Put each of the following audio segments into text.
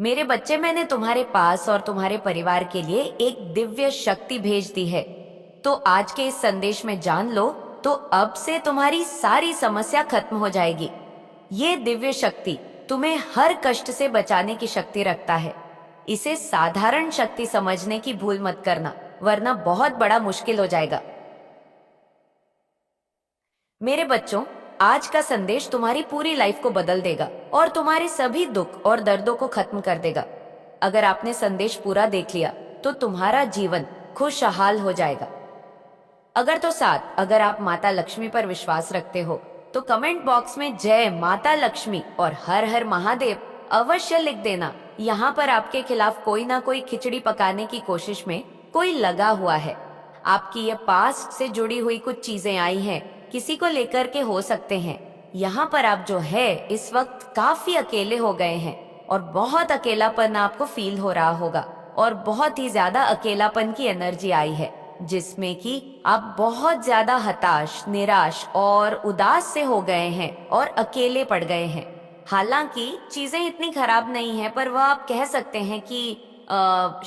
मेरे बच्चे, मैंने तुम्हारे पास और तुम्हारे परिवार के लिए एक दिव्य शक्ति भेज दी है। तो आज के इस संदेश में जान लो, तो अब से तुम्हारी सारी समस्या खत्म हो जाएगी। ये दिव्य शक्ति तुम्हें हर कष्ट से बचाने की शक्ति रखता है। इसे साधारण शक्ति समझने की भूल मत करना, वरना बहुत बड़ा मुश्किल हो जाएगा। मेरे बच्चों, आज का संदेश तुम्हारी पूरी लाइफ को बदल देगा और तुम्हारे सभी दुख और दर्दों को खत्म कर देगा। अगर आपने संदेश पूरा देख लिया तो तुम्हारा जीवन खुशहाल हो जाएगा। अगर आप माता लक्ष्मी पर विश्वास रखते हो तो कमेंट बॉक्स में जय माता लक्ष्मी और हर हर महादेव अवश्य लिख देना। यहाँ पर आपके खिलाफ कोई ना कोई खिचड़ी पकाने की कोशिश में कोई लगा हुआ है। आपकी ये पास्ट से जुड़ी हुई कुछ चीजें आई हैं, किसी को लेकर के हो सकते हैं। यहाँ पर आप जो है इस वक्त काफी अकेले हो गए हैं और बहुत अकेलापन आपको फील हो रहा होगा और बहुत ही ज्यादा अकेलापन की एनर्जी आई है, जिसमें कि आप बहुत ज्यादा हताश, निराश और उदास से हो गए हैं और अकेले पड़ गए हैं। हालांकि चीजें इतनी खराब नहीं है, पर वह आप कह सकते हैं कि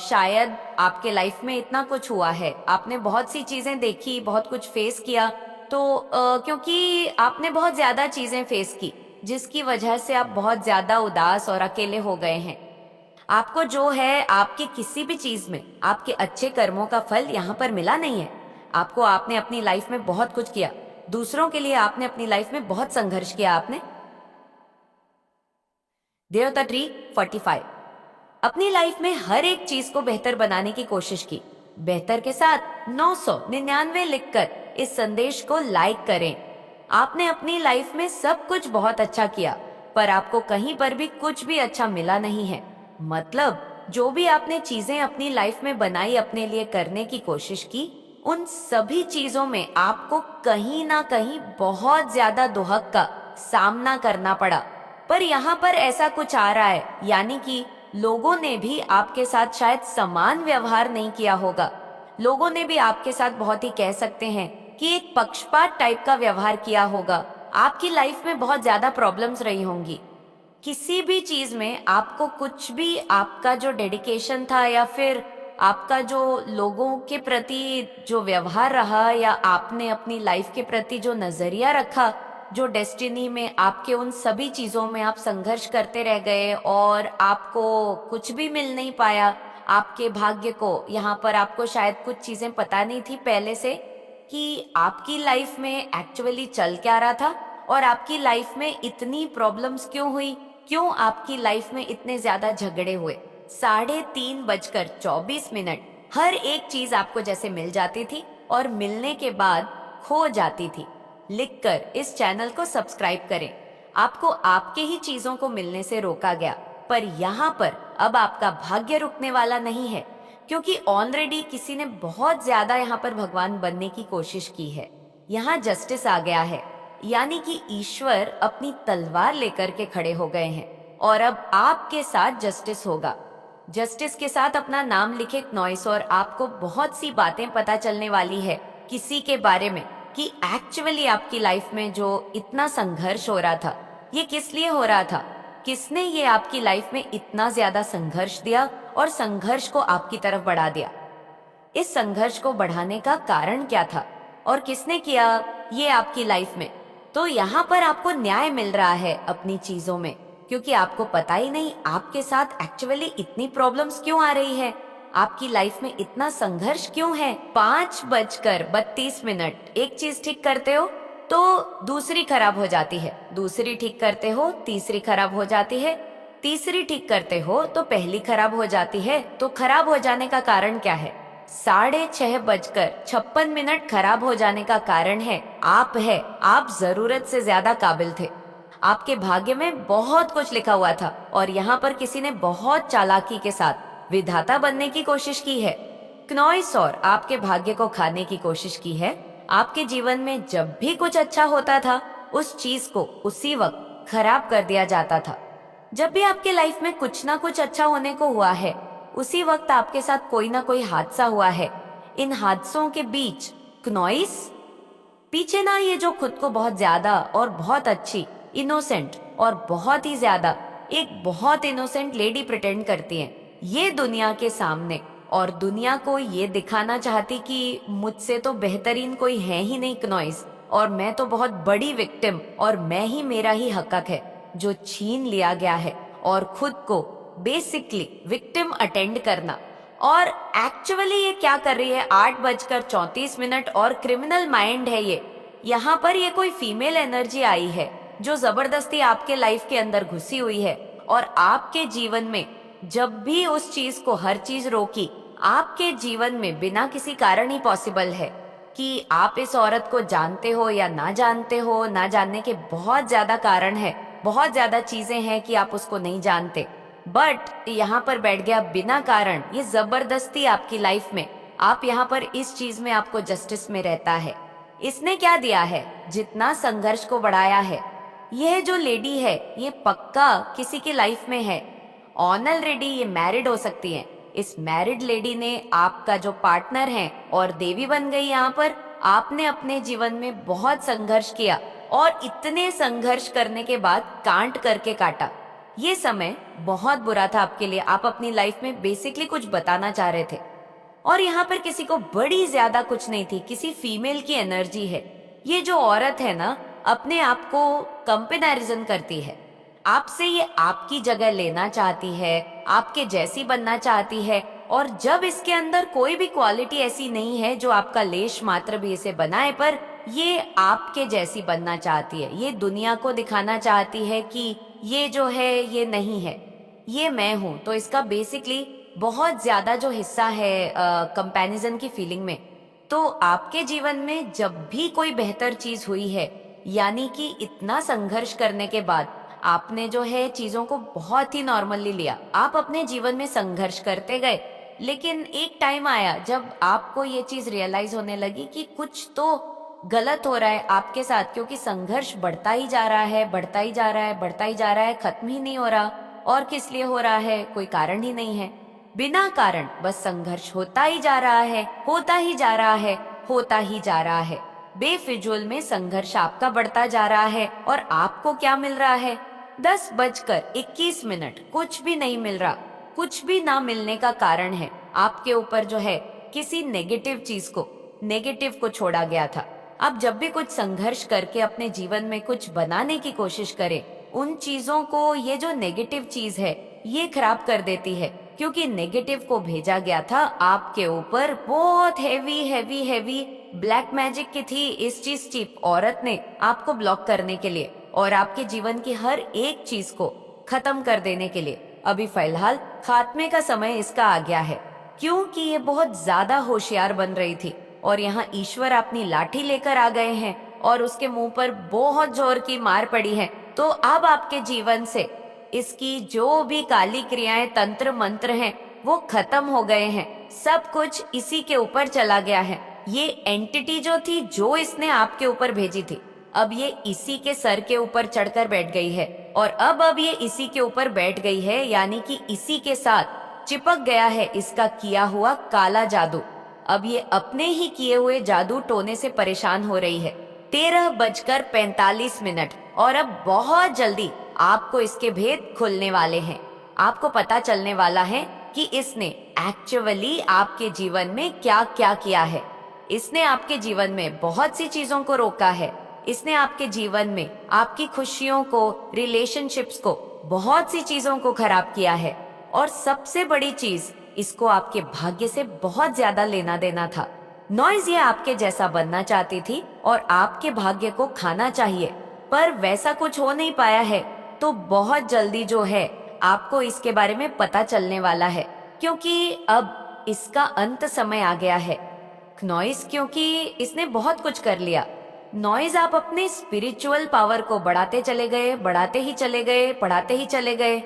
शायद आपके लाइफ में इतना कुछ हुआ है, आपने बहुत सी चीजें देखी, बहुत कुछ फेस किया, तो क्योंकि आपने बहुत ज्यादा चीजें फेस की, जिसकी वजह से आप बहुत ज्यादा उदास और अकेले हो गए हैं। आपको जो है, आपके किसी भी चीज में आपके अच्छे कर्मों का फल यहाँ पर मिला नहीं है। आपने अपनी लाइफ में बहुत कुछ किया, दूसरों के लिए आपने अपनी लाइफ में बहुत संघर्ष किया। आपने देवता ट्री 45 अपनी लाइफ में हर एक चीज को बेहतर बनाने की कोशिश की। बेहतर के साथ 999 लिखकर इस संदेश को लाइक करें। आपने अपनी लाइफ में सब कुछ बहुत अच्छा किया, पर आपको कहीं पर भी कुछ भी अच्छा मिला नहीं है। मतलब जो भी आपने चीजें अपनी लाइफ में बनाई, अपने लिए करने की कोशिश की, उन सभी चीजों में आपको कहीं ना कहीं बहुत ज्यादा दुहक का सामना करना पड़ा। पर यहाँ पर ऐसा कुछ आ रहा है, यानी कि लोगों ने भी आपके साथ शायद समान व्यवहार नहीं किया होगा। लोगों ने भी आपके साथ बहुत ही कह सकते हैं कि एक पक्षपात टाइप का व्यवहार किया होगा। आपकी लाइफ में बहुत ज्यादा प्रॉब्लम्स रही होंगी। किसी भी चीज में आपको कुछ भी, आपका जो डेडिकेशन था या फिर आपका जो लोगों के प्रति जो व्यवहार रहा, या आपने अपनी लाइफ के प्रति जो नजरिया रखा, जो डेस्टिनी में आपके उन सभी चीजों में आप संघर्ष करते रह गए और आपको कुछ भी मिल नहीं पाया। आपके भाग्य को, यहाँ पर आपको शायद कुछ चीजें पता नहीं थी पहले से कि आपकी लाइफ में एक्चुअली चल क्या रहा था और आपकी लाइफ में इतनी प्रॉब्लम्स क्यों हुई, क्यों आपकी लाइफ में इतने ज्यादा झगड़े हुए। 3:24 हर एक चीज आपको जैसे मिल जाती थी और मिलने के बाद खो जाती थी। लिखकर इस चैनल को सब्सक्राइब करें। आपको आपके ही चीजों को मिलने से रोका गया, पर यहाँ पर अब आपका भाग्य रुकने वाला नहीं है, क्योंकि ऑलरेडी किसी ने बहुत ज्यादा यहाँ पर भगवान बनने की कोशिश की है। यहाँ जस्टिस आ गया है, यानी कि ईश्वर अपनी तलवार लेकर के खड़े हो गए हैं और अब आपके साथ जस्टिस होगा। जस्टिस के साथ अपना नाम लिखे नॉइस, और आपको बहुत सी बातें पता चलने वाली है किसी के बारे में कि एक्चुअली आपकी लाइफ में जो इतना संघर्ष हो रहा था, ये किस लिए हो रहा था, किसने ये आपकी लाइफ में इतना ज्यादा संघर्ष दिया और संघर्ष को आपकी तरफ बढ़ा दिया। इस संघर्ष को बढ़ाने का कारण क्या था और किसने किया ये आपकी लाइफ में। तो यहाँ पर आपको न्याय मिल रहा है अपनी चीजों में, क्योंकि आपको पता ही नहीं आपके साथ एक्चुअली इतनी प्रॉब्लम्स क्यों आ रही है, आपकी लाइफ में इतना संघर्ष क्यों है। 5:32 एक चीज ठीक करते हो तो दूसरी खराब हो जाती है, दूसरी ठीक करते हो तीसरी खराब हो जाती है, तीसरी ठीक करते हो तो पहली खराब हो जाती है। तो खराब हो जाने का कारण क्या है? 6:56 खराब हो जाने का कारण है आप जरूरत से ज्यादा काबिल थे। आपके भाग्य में बहुत कुछ लिखा हुआ था और यहाँ पर किसी ने बहुत चालाकी के साथ विधाता बनने की कोशिश की है। क्नॉइस और आपके भाग्य को खाने की कोशिश की है। आपके जीवन में जब भी कुछ अच्छा होता था, उस चीज को उसी वक्त खराब कर दिया जाता था। जब भी आपके लाइफ में कुछ ना कुछ अच्छा होने को हुआ है, उसी वक्त आपके साथ कोई ना कोई हादसा हुआ है। इन हादसों के बीच क्नॉइस पीछे ना, ये जो खुद को बहुत ज्यादा और बहुत अच्छी, इनोसेंट और बहुत ही ज्यादा एक बहुत इनोसेंट लेडी प्रिटेंड करती हैं ये दुनिया के सामने, और दुनिया को ये दिखाना चाहती कि मुझसे तो बेहतरीन कोई है ही नहीं क्नॉइस, और मैं तो बहुत बड़ी विक्टिम, और मैं ही, मेरा ही हक है जो छीन लिया गया है, और खुद को बेसिकली विक्टिम अटेंड करना। और एक्चुअली ये क्या कर रही है, 8:34 और क्रिमिनल माइंड है ये। यहाँ पर ये कोई फीमेल एनर्जी आई है जो जबरदस्ती आपके लाइफ के अंदर घुसी हुई है, और आपके जीवन में जब भी उस चीज को, हर चीज रोकी, आपके जीवन में बिना किसी कारण ही पॉसिबल है कि आप इस औरत को जानते हो या ना जानते हो। ना जानने के बहुत ज्यादा कारण है, बहुत ज्यादा चीजें हैं कि आप उसको नहीं जानते, बट यहाँ पर बैठ गया बिना कारण ये जबरदस्ती आपकी लाइफ में। आप यहाँ पर इस चीज में आपको जस्टिस में रहता है। इसने क्या दिया है, जितना संघर्ष को बढ़ाया है। यह जो लेडी है ये पक्का किसी की लाइफ में है, ऑलरेडी ये मैरिड हो सकती है। इस मैरिड लेडी ने आपका जो पार्टनर है और देवी बन गई। यहाँ पर आपने अपने जीवन में बहुत संघर्ष किया, और इतने संघर्ष करने के बाद कांट करके काटा। ये समय बहुत बुरा था आपके लिए। आप अपनी लाइफ में बेसिकली कुछ बताना चाह रहे थे, और यहाँ पर किसी को बड़ी ज्यादा कुछ नहीं थी, किसी फीमेल की एनर्जी है। ये जो औरत है ना, अपने आप को कंपेरिजन करती है आपसे, ये आपकी जगह लेना चाहती है, आपके जैसी बनना चाहती है, और जब इसके अंदर कोई भी क्वालिटी ऐसी नहीं है जो आपका लेश मात्र भी इसे बनाए, पर ये आपके जैसी बनना चाहती है। ये दुनिया को दिखाना चाहती है कि ये जो है ये नहीं है, ये मैं हूं। तो इसका बेसिकली बहुत ज्यादा जो हिस्सा है कंपैरिजन की फीलिंग में। तो आपके जीवन में जब भी कोई बेहतर चीज हुई है, यानी कि इतना संघर्ष करने के बाद आपने जो है चीजों को बहुत ही नॉर्मली लिया। आप अपने जीवन में संघर्ष करते गए, लेकिन एक टाइम आया जब आपको ये चीज रियलाइज होने लगी कि कुछ तो गलत हो रहा है आपके साथ, क्योंकि संघर्ष बढ़ता ही जा रहा है, बढ़ता ही जा रहा है, बढ़ता ही जा रहा है, खत्म ही नहीं हो रहा। और किस लिए हो रहा है, कोई कारण ही नहीं है, बिना कारण बस संघर्ष होता ही जा रहा है, होता ही जा रहा है, होता ही जा रहा है। बेफिजूल में संघर्ष आपका बढ़ता जा रहा है, और आपको क्या मिल रहा है, 10:21, कुछ भी नहीं मिल रहा। कुछ भी ना मिलने का कारण है आपके ऊपर जो है किसी नेगेटिव चीज को, नेगेटिव को छोड़ा गया था। आप जब भी कुछ संघर्ष करके अपने जीवन में कुछ बनाने की कोशिश करें, उन चीजों को ये जो नेगेटिव चीज है ये खराब कर देती है, क्योंकि नेगेटिव को भेजा गया था आपके ऊपर। बहुत heavy heavy heavy black magic की थी इस चीज चीप औरत ने आपको ब्लॉक करने के लिए, और आपके जीवन की हर एक चीज को खत्म कर देने के लिए। अभी फिलहाल खात्मे का समय इसका आ गया है, क्योंकि ये बहुत ज्यादा होशियार बन रही थी, और यहाँ ईश्वर अपनी लाठी लेकर आ गए हैं, और उसके मुंह पर बहुत जोर की मार पड़ी है। तो अब आपके जीवन से इसकी जो भी काली क्रियाएं, तंत्र मंत्र हैं, वो खत्म हो गए हैं। सब कुछ इसी के ऊपर चला गया है। ये एंटिटी जो थी, जो इसने आपके ऊपर भेजी थी, अब ये इसी के सर के ऊपर चढ़कर बैठ गई है, और अब ये इसी के ऊपर बैठ गई है, यानी कि इसी के साथ चिपक गया है इसका किया हुआ काला जादू। अब ये अपने ही किए हुए जादू टोने से परेशान हो रही है। 13:45, और अब बहुत जल्दी आपको इसके भेद खुलने वाले हैं। आपको पता चलने वाला है कि इसने एक्चुअली आपके जीवन में क्या क्या किया है। इसने आपके जीवन में बहुत सी चीजों को रोका है। इसने आपके जीवन में आपकी खुशियों को, रिलेशनशिप्स को, बहुत सी चीजों को खराब किया है, और सबसे बड़ी चीज, इसको आपके भाग्य से बहुत ज्यादा लेना देना था। नॉइज ये आपके जैसा बनना चाहती थी और आपके भाग्य को खाना चाहिए, पर वैसा कुछ हो नहीं पाया है। तो बहुत जल्दी जो है आपको इसके बारे में पता चलने वाला है, क्योंकि अब इसका अंत समय आ गया है। नॉइज, क्योंकि इसने बहुत कुछ कर लिया। नॉइज, आप अपने स्पिरिचुअल पावर को बढ़ाते चले गए, बढ़ाते ही चले गए, बढ़ाते ही चले गए।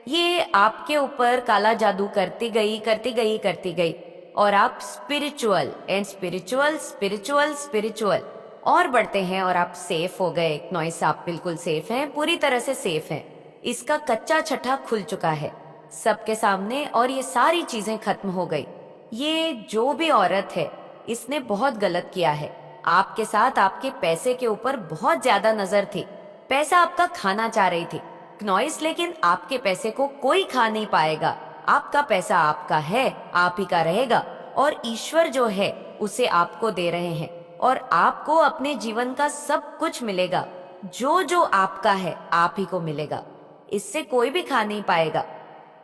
ये आपके ऊपर काला जादू करती गई, करती गई, करती गई, और आप spiritual and spiritual spiritual spiritual और बढ़ते हैं, और आप सेफ हो गए। नॉइस, आप बिल्कुल सेफ हैं, पूरी तरह से सेफ हैं। इसका कच्चा छठा खुल चुका है सबके सामने, और ये सारी चीजें खत्म हो गई। ये जो भी औरत है, इसने बहुत गलत किया है आपके साथ। आपके पैसे के ऊपर बहुत ज्यादा नजर थी, पैसा आपका खाना चाह रही थी, क्नॉइस, लेकिन आपके पैसे को कोई खा नहीं पाएगा। आपका पैसा आपका है, आप ही का रहेगा, और ईश्वर जो है उसे आपको दे रहे हैं, और आपको अपने जीवन का सब कुछ मिलेगा। जो जो आपका है आप ही को मिलेगा, इससे कोई भी खा नहीं पाएगा।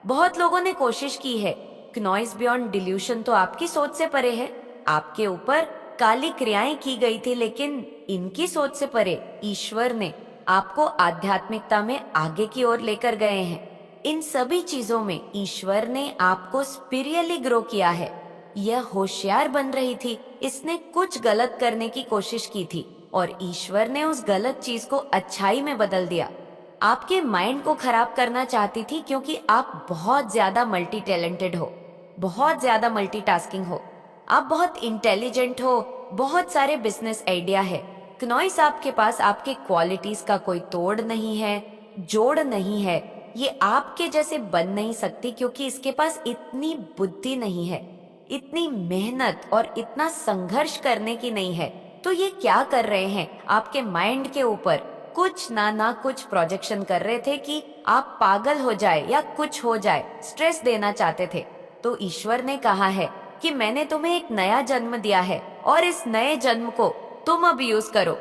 बहुत लोगों ने कोशिश की है। क्नॉइस बियॉन्ड डिल्यूशन तो आपकी सोच से परे है। आपके ऊपर काली क्रियाएं की गई थी, लेकिन इनकी सोच से परे ईश्वर ने आपको आध्यात्मिकता में आगे की ओर लेकर गए हैं। इन सभी चीजों में ईश्वर ने आपको स्पिरिचुअली ग्रो किया है। यह होशियार बन रही थी, इसने कुछ गलत करने की कोशिश की थी, और ईश्वर ने उस गलत चीज को अच्छाई में बदल दिया। आपके माइंड को खराब करना चाहती थी, क्योंकि आप बहुत ज्यादा मल्टी टैलेंटेड हो, बहुत ज्यादा मल्टीटास्किंग हो, आप बहुत इंटेलिजेंट हो, बहुत सारे बिजनेस आइडिया है। क्नॉइस आपके पास आपके क्वालिटीज का कोई तोड़ नहीं है, जोड़ नहीं है। ये आपके जैसे बन नहीं सकती, क्योंकि इसके पास इतनी बुद्धि नहीं है, इतनी मेहनत और इतना संघर्ष करने की नहीं है। तो ये क्या कर रहे हैं, आपके माइंड के ऊपर कुछ ना कुछ प्रोजेक्शन कर रहे थे कि आप पागल हो जाए या कुछ हो जाए, स्ट्रेस देना चाहते थे। तो ईश्वर ने कहा है कि मैंने तुम्हें एक नया जन्म दिया है, और इस नए जन्म को तुम अब यूज करो।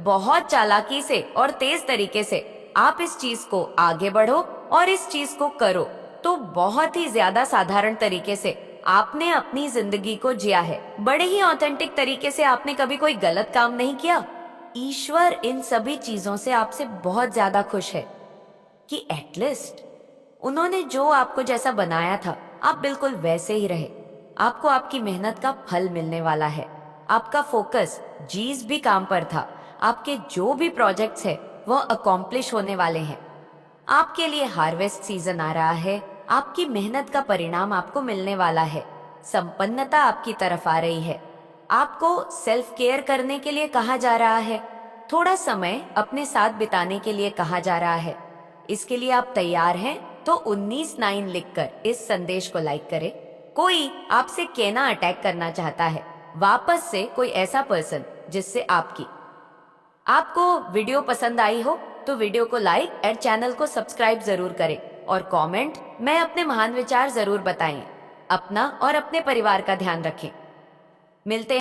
बहुत चालाकी से और तेज तरीके से आप इस चीज को आगे बढ़ो और इस चीज को करो। तो बहुत ही ज्यादा साधारण तरीके से आपने अपनी जिंदगी को जिया है, बड़े ही ऑथेंटिक तरीके से। आपने कभी कोई गलत काम नहीं किया। ईश्वर इन सभी चीजों से आपसे बहुत ज्यादा खुश है कि एटलीस्ट उन्होंने जो आपको जैसा बनाया था आप बिल्कुल वैसे ही रहे। आपको आपकी मेहनत का फल मिलने वाला है। आपका फोकस जीज भी काम पर था। आपके जो भी प्रोजेक्ट्स है वो अकॉम्प्लिश होने वाले हैं। आपके लिए हार्वेस्ट सीजन आ रहा है। आपकी मेहनत का परिणाम आपको मिलने वाला है। संपन्नता आपकी तरफ आ रही है। आपको सेल्फ केयर करने के लिए कहा जा रहा है। थोड़ा समय अपने साथ बिताने के लिए कहा जा रहा है। इसके लिए आप तैयार हैं तो 19/9 लिखकर इस संदेश को लाइक करें। कोई आपसे कहना अटैक करना चाहता है, वापस से कोई ऐसा पर्सन जिससे आपको वीडियो पसंद आई हो तो वीडियो को लाइक और चैनल को सब्सक्राइब जरूर करें, और कमेंट में अपने महान विचार जरूर बताएं। अपना और अपने परिवार का ध्यान रखें। मिलते